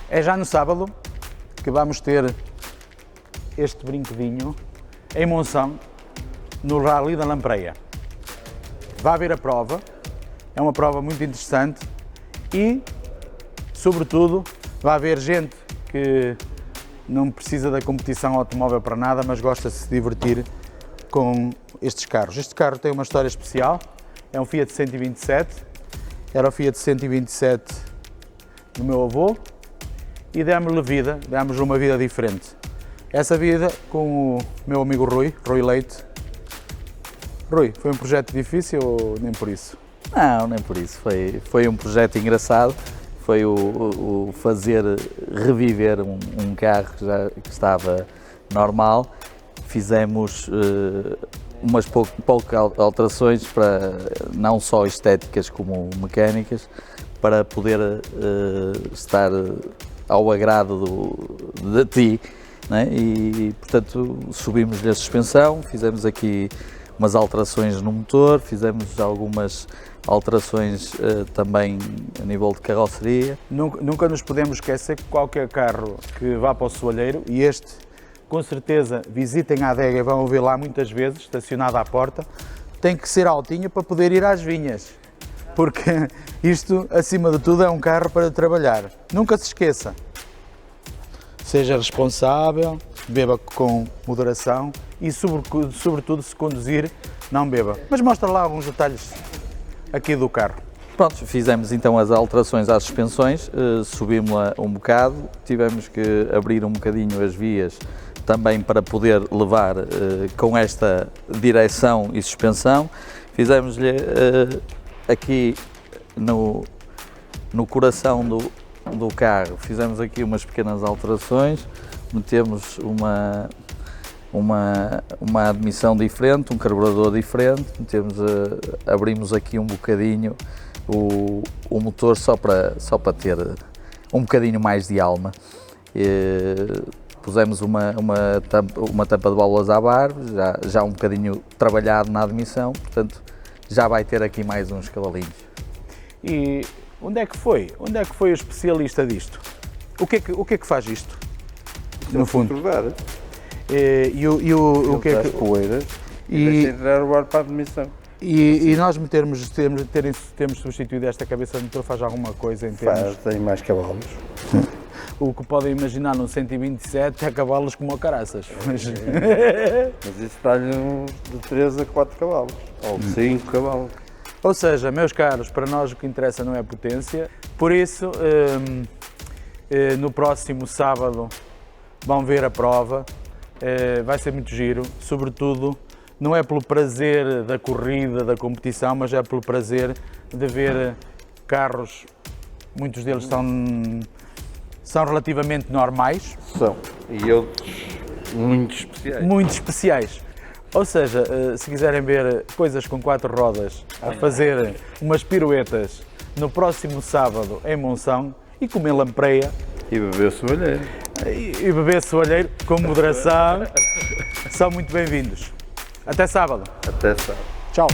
É já no sábado que vamos ter este brinquedinho em Monção, no Rally da Lampreia. Vai haver a prova, é uma prova muito interessante e, sobretudo, vai haver gente que não precisa da competição automóvel para nada, mas gosta de se divertir com estes carros. Este carro tem uma história especial, é um Fiat 127, era o Fiat 127 do meu avô e demos-lhe uma vida diferente. Essa vida com o meu amigo Rui Leite. Rui, foi um projeto difícil ou nem por isso? Não, nem por isso. Foi um projeto engraçado. Foi o fazer reviver um carro que estava normal. Fizemos umas poucas alterações, para, não só estéticas como mecânicas, para poder estar ao agrado de ti, né? E portanto subimos-lhe a suspensão, fizemos aqui umas alterações no motor, fizemos algumas alterações também a nível de carroceria. Nunca nos podemos esquecer que qualquer carro que vá para o soalheiro, e este com certeza visitem a adega e vão ver lá muitas vezes, estacionado à porta, tem que ser altinho para poder ir às vinhas, porque isto acima de tudo é um carro para trabalhar. Nunca se esqueça, seja responsável, beba com moderação e sobretudo se conduzir, não beba. Mas mostra lá alguns detalhes aqui do carro. Pronto, fizemos então as alterações às suspensões, subimos-la um bocado, tivemos que abrir um bocadinho as vias também para poder levar com esta direção e suspensão. Fizemos-lhe aqui no coração do carro, fizemos aqui umas pequenas alterações, metemos uma admissão diferente, um carburador diferente, abrimos aqui um bocadinho o motor só para ter um bocadinho mais de alma. Pusemos uma tampa de válvulas à bar, já um bocadinho trabalhado na admissão, portanto já vai ter aqui mais uns cavalinhos. E onde é que foi o especialista disto? O que é que faz isto? No fundo. O que é que poeiras e deixa entrar o ar para a admissão. E nós temos substituído esta cabeça de motor, faz alguma coisa em termos? Tem mais cavalos. O que podem imaginar num 127 é cavalos como caraças. Mas isso dá-lhe de 3 a 4 cavalos, ou 5 cavalos. Ou seja, meus caros, para nós o que interessa não é a potência, por isso no próximo sábado vão ver a prova, vai ser muito giro, sobretudo não é pelo prazer da corrida, da competição, mas é pelo prazer de ver carros, muitos deles são relativamente normais. São, e outros muito especiais. Muito especiais. Ou seja, se quiserem ver coisas com 4 rodas a fazer umas piruetas no próximo sábado em Monção e comer lampreia. E beber soalheiro. E beber soalheiro com moderação, são muito bem-vindos. Até sábado. Até sábado. Tchau.